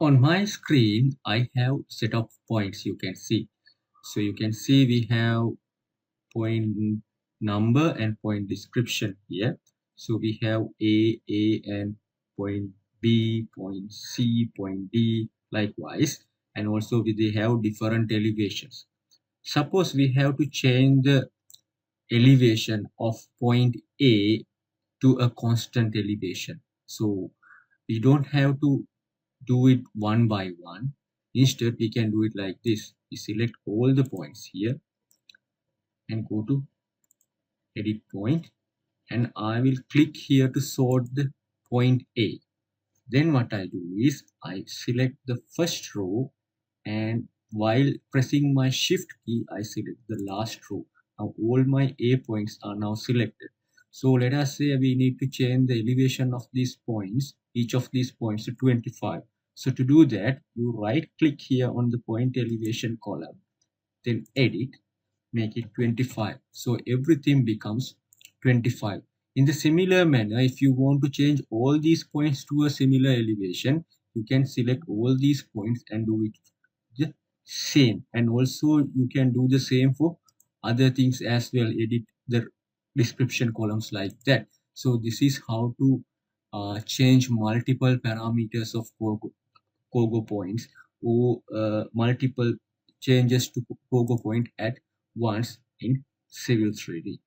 On my screen, I have set of points you can see. So you can see we have point number and point description here. So we have A, and point B, point C, point D, likewise. And also they have different elevations. Suppose we have to change the elevation of point A to a constant elevation. So we don't have to do it one by one. Instead, we can do it like this. We select all the points here and go to edit point, and I will click here to sort the point A. Then what I do is I select the first row, and while pressing my shift key, I select the last row. Now all my A points are now selected. So let us say we need to change the elevation of these points, each of these points to 25. So to do that, you right click here on the point elevation column, then edit, make it 25. So everything becomes 25. In the similar manner, if you want to change all these points to a similar elevation, you can select all these points and do it the same. And also you can do the same for other things as well, edit the description columns like that. So this is how to change multiple parameters of cogo points, or multiple changes to cogo point at once in Civil 3D.